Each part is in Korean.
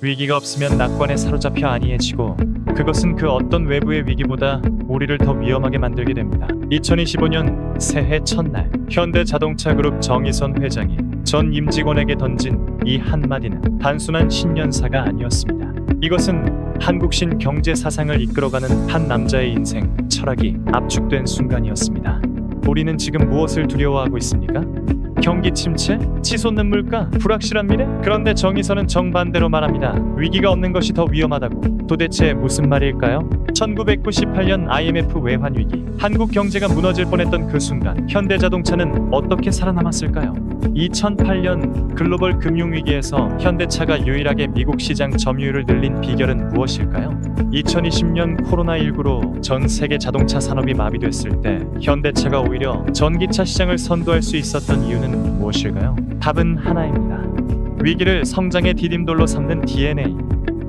위기가 없으면 낙관에 사로잡혀 안이해지고 그것은 그 어떤 외부의 위기보다 우리를 더 위험하게 만들게 됩니다. 2025년 새해 첫날 현대자동차그룹 정의선 회장이 전 임직원에게 던진 이 한마디는 단순한 신년사가 아니었습니다. 이것은 한국신 경제 사상을 이끌어가는 한 남자의 인생, 철학이 압축된 순간이었습니다. 우리는 지금 무엇을 두려워하고 있습니까? 경기 침체? 치솟는 물가? 불확실한 미래? 그런데 정의선은 정반대로 말합니다. 위기가 없는 것이 더 위험하다고. 도대체 무슨 말일까요? 1998년 IMF 외환 위기, 한국 경제가 무너질 뻔했던 그 순간 현대자동차는 어떻게 살아남았을까요? 2008년 글로벌 금융위기에서 현대차가 유일하게 미국 시장 점유율을 늘린 비결은 무엇일까요? 2020년 코로나19로 전 세계 자동차 산업이 마비됐을 때 현대차가 오히려 전기차 시장을 선도할 수 있었던 이유는 무엇일까요? 답은 하나입니다. 위기를 성장의 디딤돌로 삼는 DNA,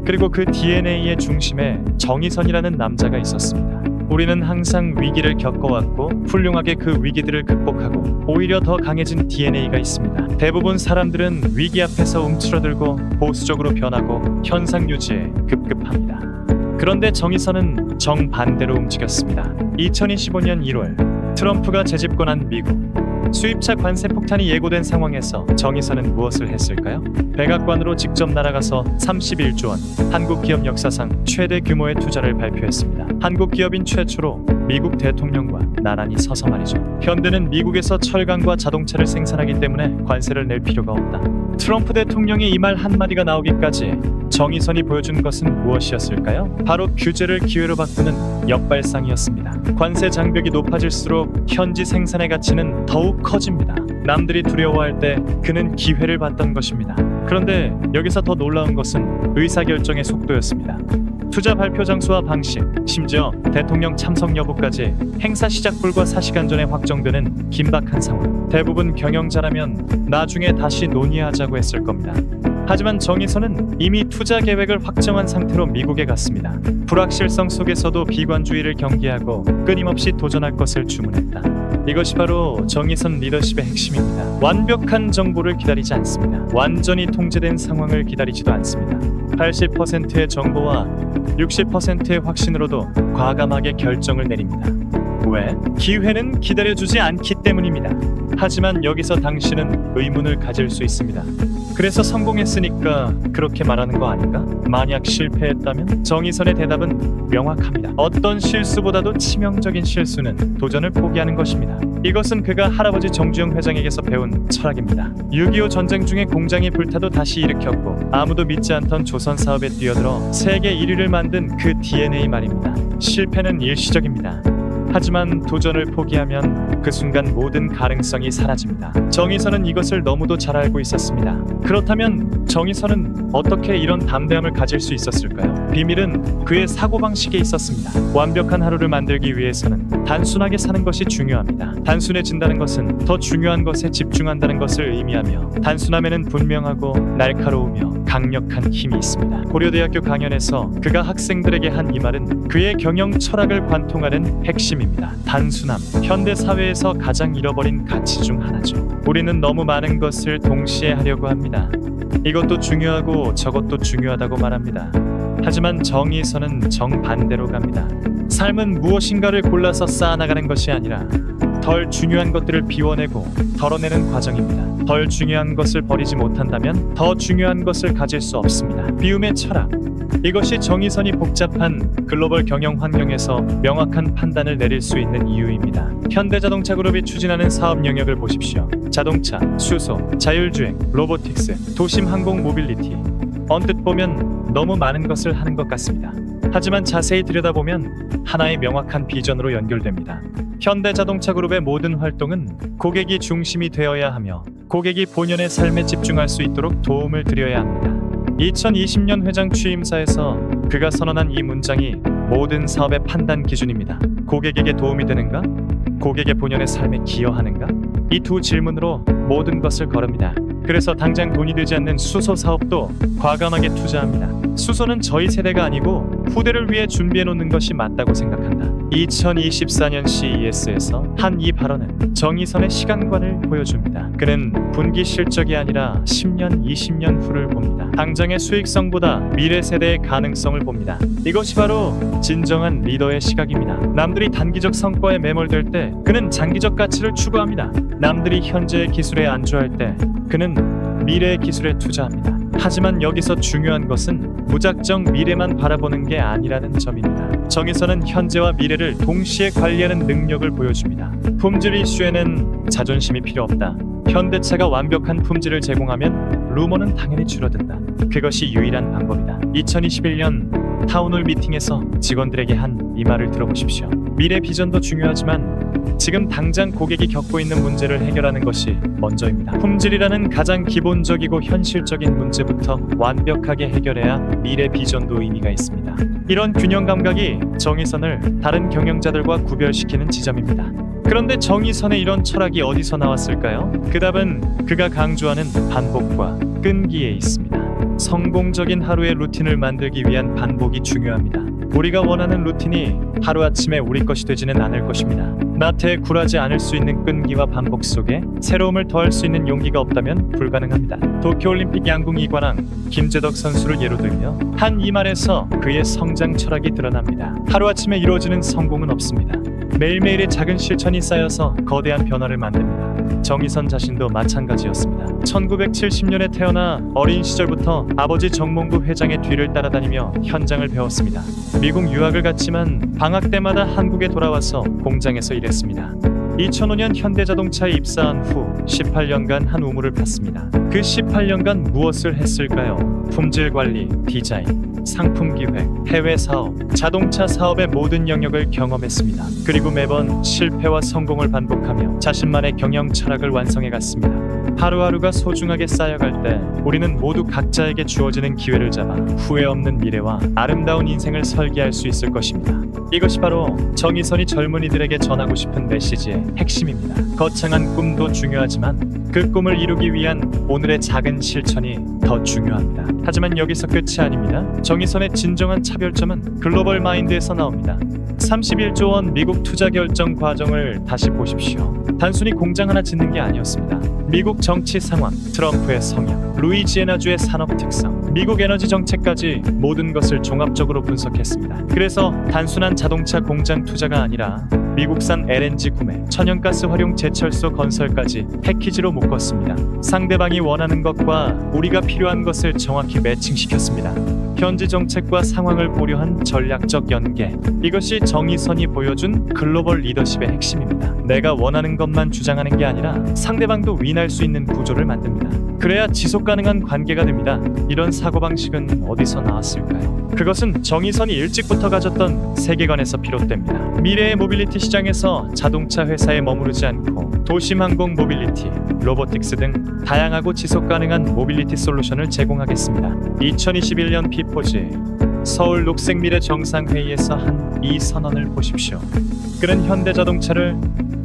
그리고 그 DNA의 중심에 정의선이라는 남자가 있었습니다. 우리는 항상 위기를 겪어왔고 훌륭하게 그 위기들을 극복하고 오히려 더 강해진 DNA가 있습니다. 대부분 사람들은 위기 앞에서 움츠러들고 보수적으로 변하고 현상 유지에 급급합니다. 그런데 정의선은 정반대로 움직였습니다. 2025년 1월 트럼프가 재집권한 미국, 수입차 관세 폭탄이 예고된 상황에서 정의선은 무엇을 했을까요? 백악관으로 직접 날아가서 31조 원, 한국 기업 역사상 최대 규모의 투자를 발표했습니다. 한국 기업인 최초로 미국 대통령과 나란히 서서 말이죠. 현대는 미국에서 철강과 자동차를 생산하기 때문에 관세를 낼 필요가 없다. 트럼프 대통령의 이 말 한마디가 나오기까지 정의선이 보여준 것은 무엇이었을까요? 바로 규제를 기회로 바꾸는 역발상이었습니다. 관세 장벽이 높아질수록 현지 생산의 가치는 더욱 커집니다. 남들이 두려워할 때 그는 기회를 봤던 것입니다. 그런데 여기서 더 놀라운 것은 의사결정의 속도였습니다. 투자 발표 장소와 방식, 심지어 대통령 참석 여부까지 행사 시작 불과 4시간 전에 확정되는 긴박한 상황. 대부분 경영자라면 나중에 다시 논의하자고 했을 겁니다. 하지만 정의선은 이미 투자 계획을 확정한 상태로 미국에 갔습니다. 불확실성 속에서도 비관주의를 경계하고 끊임없이 도전할 것을 주문했다. 이것이 바로 정의선 리더십의 핵심입니다. 완벽한 정보를 기다리지 않습니다. 완전히 통제된 상황을 기다리지도 않습니다. 80%의 정보와 60%의 확신으로도 과감하게 결정을 내립니다. 왜? 기회는 기다려주지 않기 때문입니다. 하지만 여기서 당신은 의문을 가질 수 있습니다. 그래서 성공했으니까 그렇게 말하는 거 아닌가? 만약 실패했다면? 정의선의 대답은 명확합니다. 어떤 실수보다도 치명적인 실수는 도전을 포기하는 것입니다. 이것은 그가 할아버지 정주영 회장에게서 배운 철학입니다. 6.25 전쟁 중에 공장이 불타도 다시 일으켰고 아무도 믿지 않던 조선 사업에 뛰어들어 세계 1위를 만든 그 DNA 말입니다. 실패는 일시적입니다. 하지만 도전을 포기하면 그 순간 모든 가능성이 사라집니다. 정의선은 이것을 너무도 잘 알고 있었습니다. 그렇다면 정의선은 어떻게 이런 담대함을 가질 수 있었을까요? 비밀은 그의 사고방식에 있었습니다. 완벽한 하루를 만들기 위해서는 단순하게 사는 것이 중요합니다. 단순해진다는 것은 더 중요한 것에 집중한다는 것을 의미하며 단순함에는 분명하고 날카로우며 강력한 힘이 있습니다. 고려대학교 강연에서 그가 학생들에게 한 이 말은 그의 경영 철학을 관통하는 핵심입니다. 단순함, 현대 사회에서 가장 잃어버린 가치 중 하나죠. 우리는 너무 많은 것을 동시에 하려고 합니다. 이것도 중요하고 저것도 중요하다고 말합니다. 하지만 정의선은 정반대로 갑니다. 삶은 무엇인가를 골라서 쌓아나가는 것이 아니라 덜 중요한 것들을 비워내고 덜어내는 과정입니다. 덜 중요한 것을 버리지 못한다면 더 중요한 것을 가질 수 없습니다. 비움의 철학, 이것이 정의선이 복잡한 글로벌 경영 환경에서 명확한 판단을 내릴 수 있는 이유입니다. 현대자동차그룹이 추진하는 사업 영역을 보십시오. 자동차, 수소, 자율주행, 로보틱스, 도심 항공 모빌리티. 언뜻 보면 너무 많은 것을 하는 것 같습니다. 하지만 자세히 들여다보면 하나의 명확한 비전으로 연결됩니다. 현대자동차그룹의 모든 활동은 고객이 중심이 되어야 하며 고객이 본연의 삶에 집중할 수 있도록 도움을 드려야 합니다. 2020년 회장 취임사에서 그가 선언한 이 문장이 모든 사업의 판단 기준입니다. 고객에게 도움이 되는가? 고객의 본연의 삶에 기여하는가? 이 두 질문으로 모든 것을 거릅니다. 그래서 당장 돈이 되지 않는 수소 사업도 과감하게 투자합니다. 수소는 저희 세대가 아니고 후대를 위해 준비해 놓는 것이 맞다고 생각한다. 2024년 CES에서 한 이 발언은 정의선의 시간관을 보여줍니다. 그는 분기 실적이 아니라 10년, 20년 후를 봅니다. 당장의 수익성보다 미래 세대의 가능성을 봅니다. 이것이 바로 진정한 리더의 시각입니다. 남들이 단기적 성과에 매몰될 때 그는 장기적 가치를 추구합니다. 남들이 현재의 기술에 안주할 때 그는 미래의 기술에 투자합니다. 하지만 여기서 중요한 것은 무작정 미래만 바라보는 게 아니라는 점입니다. 정의선은 현재와 미래를 동시에 관리하는 능력을 보여줍니다. 품질 이슈에는 자존심이 필요 없다. 현대차가 완벽한 품질을 제공하면 루머는 당연히 줄어든다. 그것이 유일한 방법이다. 2021년 타운홀 미팅에서 직원들에게 한 이 말을 들어보십시오. 미래 비전도 중요하지만 지금 당장 고객이 겪고 있는 문제를 해결하는 것이 먼저입니다. 품질이라는 가장 기본적이고 현실적인 문제부터 완벽하게 해결해야 미래 비전도 의미가 있습니다. 이런 균형 감각이 정의선을 다른 경영자들과 구별시키는 지점입니다. 그런데 정의선의 이런 철학이 어디서 나왔을까요? 그 답은 그가 강조하는 반복과 끈기에 있습니다. 성공적인 하루의 루틴을 만들기 위한 반복이 중요합니다. 우리가 원하는 루틴이 하루아침에 우리 것이 되지는 않을 것입니다. 나태에 굴하지 않을 수 있는 끈기와 반복 속에 새로움을 더할 수 있는 용기가 없다면 불가능합니다. 도쿄올림픽 양궁 이관왕 김재덕 선수를 예로 들며 한 이 말에서 그의 성장 철학이 드러납니다. 하루아침에 이루어지는 성공은 없습니다. 매일매일의 작은 실천이 쌓여서 거대한 변화를 만듭니다. 정의선 자신도 마찬가지였습니다. 1970년에 태어나 어린 시절부터 아버지 정몽구 회장의 뒤를 따라다니며 현장을 배웠습니다. 미국 유학을 갔지만 방학 때마다 한국에 돌아와서 공장에서 일했습니다. 2005년 현대자동차에 입사한 후 18년간 한 우물을 팠습니다. 그 18년간 무엇을 했을까요? 품질 관리, 디자인, 상품 기획, 해외 사업, 자동차 사업의 모든 영역을 경험했습니다. 그리고 매번 실패와 성공을 반복하며 자신만의 경영 철학을 완성해 갔습니다. 하루하루가 소중하게 쌓여갈 때 우리는 모두 각자에게 주어지는 기회를 잡아 후회 없는 미래와 아름다운 인생을 설계할 수 있을 것입니다. 이것이 바로 정의선이 젊은이들에게 전하고 싶은 메시지의 핵심입니다. 거창한 꿈도 중요하지만 그 꿈을 이루기 위한 오늘의 작은 실천이 더 중요합니다. 하지만 여기서 끝이 아닙니다. 정의선의 진정한 차별점은 글로벌 마인드에서 나옵니다. 31조 원 미국 투자 결정 과정을 다시 보십시오. 단순히 공장 하나 짓는 게 아니었습니다. 미국 정치 상황, 트럼프의 성향, 루이지애나주의 산업 특성, 미국 에너지 정책까지 모든 것을 종합적으로 분석했습니다. 그래서 단순한 자동차 공장 투자가 아니라 미국산 LNG 구매, 천연가스 활용 제철소 건설까지 패키지로 묶었습니다. 상대방이 원하는 것과 우리가 필요한 것을 정확히 매칭시켰습니다. 현지 정책과 상황을 고려한 전략적 연계, 이것이 정의선이 보여준 글로벌 리더십의 핵심입니다. 내가 원하는 것만 주장하는 게 아니라 상대방도 윈할 수 있는 구조를 만듭니다. 그래야 지속 가능한 관계가 됩니다. 이런 사고방식은 어디서 나왔을까요? 그것은 정의선이 일찍부터 가졌던 세계관에서 비롯됩니다. 미래의 모빌리티 시장에서 자동차 회사에 머무르지 않고 도심항공 모빌리티, 로보틱스 등 다양하고 지속 가능한 모빌리티 솔루션을 제공하겠습니다. 2021년 피포지 서울 녹색미래 정상회의에서 한 이 선언을 보십시오. 그는 현대자동차를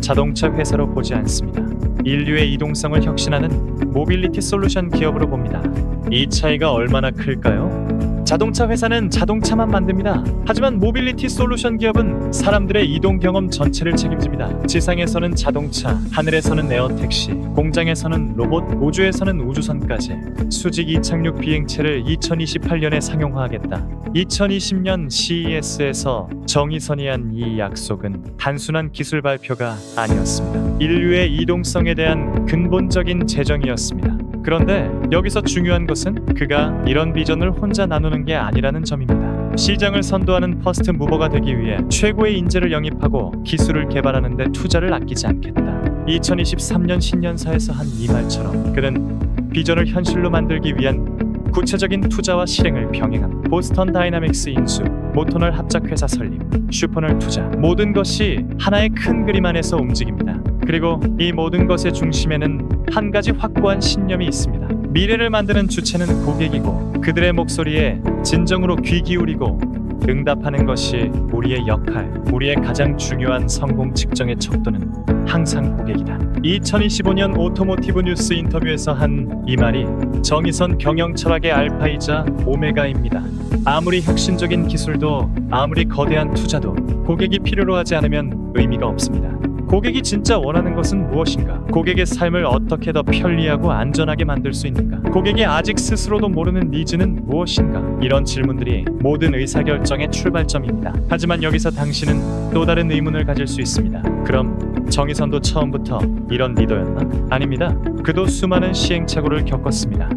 자동차 회사로 보지 않습니다. 인류의 이동성을 혁신하는 모빌리티 솔루션 기업으로 봅니다. 이 차이가 얼마나 클까요? 자동차 회사는 자동차만 만듭니다. 하지만 모빌리티 솔루션 기업은 사람들의 이동 경험 전체를 책임집니다. 지상에서는 자동차, 하늘에서는 에어택시, 공장에서는 로봇, 우주에서는 우주선까지 수직 이착륙 비행체를 2028년에 상용화하겠다. 2020년 CES에서 정의선이 한 이 약속은 단순한 기술 발표가 아니었습니다. 인류의 이동성에 대한 근본적인 재정이었습니다. 그런데 여기서 중요한 것은 그가 이런 비전을 혼자 나누는 게 아니라는 점입니다. 시장을 선도하는 퍼스트 무버가 되기 위해 최고의 인재를 영입하고 기술을 개발하는 데 투자를 아끼지 않겠다. 2023년 신년사에서 한 이 말처럼 그는 비전을 현실로 만들기 위한 구체적인 투자와 실행을 병행함. 보스턴 다이나믹스 인수, 모터널 합작회사 설립, 슈퍼널 투자, 모든 것이 하나의 큰 그림 안에서 움직입니다. 그리고 이 모든 것의 중심에는 한 가지 확고한 신념이 있습니다. 미래를 만드는 주체는 고객이고 그들의 목소리에 진정으로 귀 기울이고 응답하는 것이 우리의 역할, 우리의 가장 중요한 성공 측정의 척도는 항상 고객이다. 2025년 오토모티브 뉴스 인터뷰에서 한 이 말이 정의선 경영 철학의 알파이자 오메가입니다. 아무리 혁신적인 기술도, 아무리 거대한 투자도 고객이 필요로 하지 않으면 의미가 없습니다. 고객이 진짜 원하는 것은 무엇인가? 고객의 삶을 어떻게 더 편리하고 안전하게 만들 수 있는가? 고객이 아직 스스로도 모르는 니즈는 무엇인가? 이런 질문들이 모든 의사결정의 출발점입니다. 하지만 여기서 당신은 또 다른 의문을 가질 수 있습니다. 그럼 정의선도 처음부터 이런 리더였나? 아닙니다. 그도 수많은 시행착오를 겪었습니다.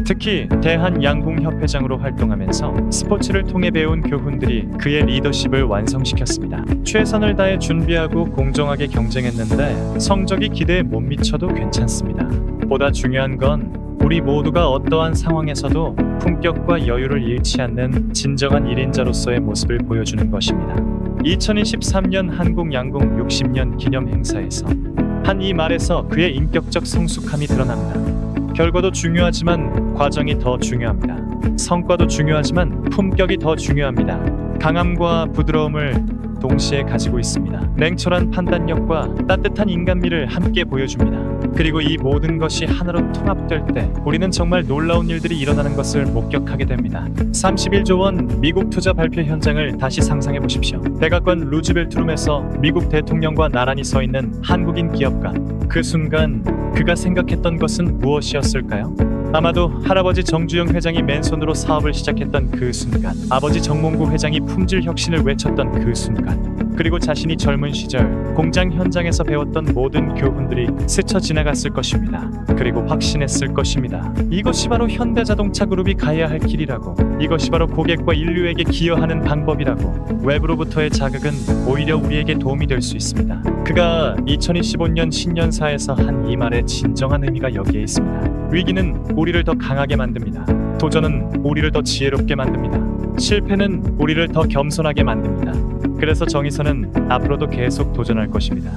특히 대한양궁협회장으로 활동하면서 스포츠를 통해 배운 교훈들이 그의 리더십을 완성시켰습니다. 최선을 다해 준비하고 공정하게 경쟁했는데 성적이 기대에 못 미쳐도 괜찮습니다. 보다 중요한 건 우리 모두가 어떠한 상황에서도 품격과 여유를 잃지 않는 진정한 1인자로서의 모습을 보여주는 것입니다. 2023년 한국양궁 60년 기념 행사에서 한 이 말에서 그의 인격적 성숙함이 드러납니다. 결과도 중요하지만 과정이 더 중요합니다. 성과도 중요하지만 품격이 더 중요합니다. 강함과 부드러움을 동시에 가지고 있습니다. 냉철한 판단력과 따뜻한 인간미를 함께 보여줍니다. 그리고 이 모든 것이 하나로 통합될 때 우리는 정말 놀라운 일들이 일어나는 것을 목격하게 됩니다. 31조 원 미국 투자 발표 현장을 다시 상상해 보십시오. 백악관 루즈벨트룸에서 미국 대통령과 나란히 서 있는 한국인 기업가. 그 순간 그가 생각했던 것은 무엇이었을까요? 아마도 할아버지 정주영 회장이 맨손으로 사업을 시작했던 그 순간, 아버지 정몽구 회장이 품질 혁신을 외쳤던 그 순간, 그리고 자신이 젊은 시절 공장 현장에서 배웠던 모든 교훈들이 스쳐 지나갔을 것입니다. 그리고 확신했을 것입니다. 이것이 바로 현대자동차 그룹이 가야 할 길이라고, 이것이 바로 고객과 인류에게 기여하는 방법이라고. 외부로부터의 자극은 오히려 우리에게 도움이 될 수 있습니다. 그가 2025년 신년사에서 한 이 말의 진정한 의미가 여기에 있습니다. 위기는 우리를 더 강하게 만듭니다. 도전은 우리를 더 지혜롭게 만듭니다. 실패는 우리를 더 겸손하게 만듭니다. 그래서 정의선은 앞으로도 계속 도전할 것입니다.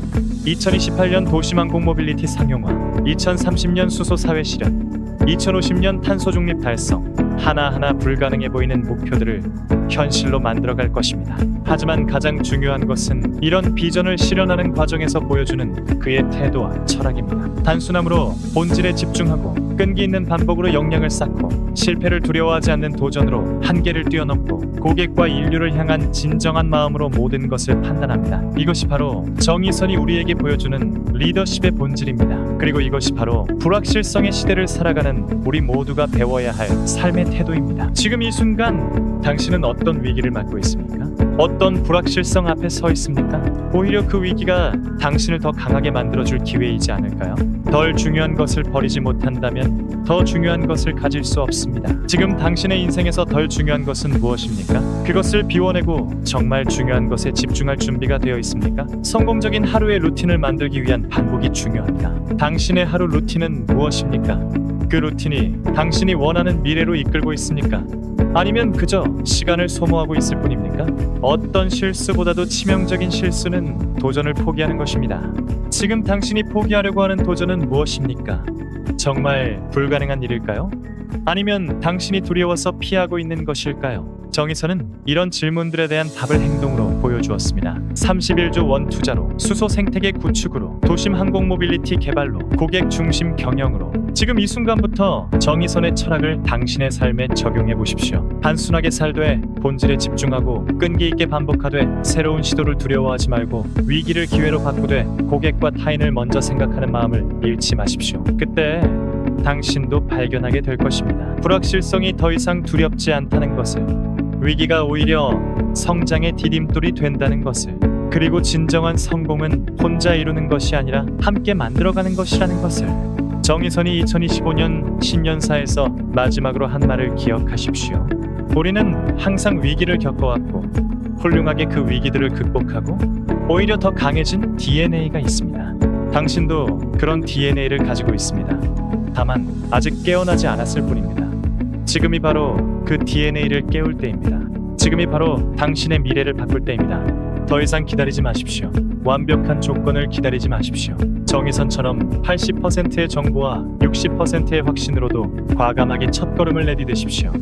2028년 도심항공 모빌리티 상용화, 2030년 수소 사회 실현, 2050년 탄소 중립 달성, 하나하나 불가능해 보이는 목표들을 현실로 만들어갈 것입니다. 하지만 가장 중요한 것은 이런 비전을 실현하는 과정에서 보여주는 그의 태도와 철학입니다. 단순함으로 본질에 집중하고 끈기 있는 반복으로 역량을 쌓고 실패를 두려워하지 않는 도전으로 한계를 뛰어넘고 고객과 인류를 향한 진정한 마음으로 모든 것을 판단합니다. 이것이 바로 정의선이 우리에게 보여주는 리더십의 본질입니다. 그리고 이것이 바로 불확실성의 시대를 살아가는 우리 모두가 배워야 할 삶의 태도입니다. 지금 이 순간 당신은 어떤 위기를 맞고 있습니까? 어떤 불확실성 앞에 서 있습니까? 오히려 그 위기가 당신을 더 강하게 만들어줄 기회이지 않을까요? 덜 중요한 것을 버리지 못한다면 더 중요한 것을 가질 수 없습니다. 지금 당신의 인생에서 덜 중요한 것은 무엇입니까? 그것을 비워내고 정말 중요한 것에 집중할 준비가 되어 있습니까? 성공적인 하루의 루틴을 만들기 위한 반복이 중요합니다. 당신의 하루 루틴은 무엇입니까? 그 루틴이 당신이 원하는 미래로 이끌고 있습니까? 아니면 그저 시간을 소모하고 있을 뿐입니까? 어떤 실수보다도 치명적인 실수는 도전을 포기하는 것입니다. 지금 당신이 포기하려고 하는 도전은 무엇입니까? 정말 불가능한 일일까요? 아니면 당신이 두려워서 피하고 있는 것일까요? 정의선은 이런 질문들에 대한 답을 행동으로 보여주었습니다. 31조 원 투자로, 수소 생태계 구축으로, 도심 항공 모빌리티 개발로, 고객 중심 경영으로 지금 이 순간부터 정의선의 철학을 당신의 삶에 적용해 보십시오. 단순하게 살되 본질에 집중하고 끈기 있게 반복하되 새로운 시도를 두려워하지 말고 위기를 기회로 바꾸되 고객과 타인을 먼저 생각하는 마음을 잃지 마십시오. 그때 당신도 발견하게 될 것입니다. 불확실성이 더 이상 두렵지 않다는 것을, 위기가 오히려 성장의 디딤돌이 된다는 것을, 그리고 진정한 성공은 혼자 이루는 것이 아니라 함께 만들어가는 것이라는 것을. 정의선이 2025년 신년사에서 마지막으로 한 말을 기억하십시오. 우리는 항상 위기를 겪어왔고 훌륭하게 그 위기들을 극복하고 오히려 더 강해진 DNA가 있습니다. 당신도 그런 DNA를 가지고 있습니다. 다만 아직 깨어나지 않았을 뿐입니다. 지금이 바로 그 DNA를 깨울 때입니다. 지금이 바로 당신의 미래를 바꿀 때입니다. 더 이상 기다리지 마십시오. 완벽한 조건을 기다리지 마십시오. 정의선처럼 80%의 정보와 60%의 확신으로도 과감하게 첫걸음을 내디디십시오.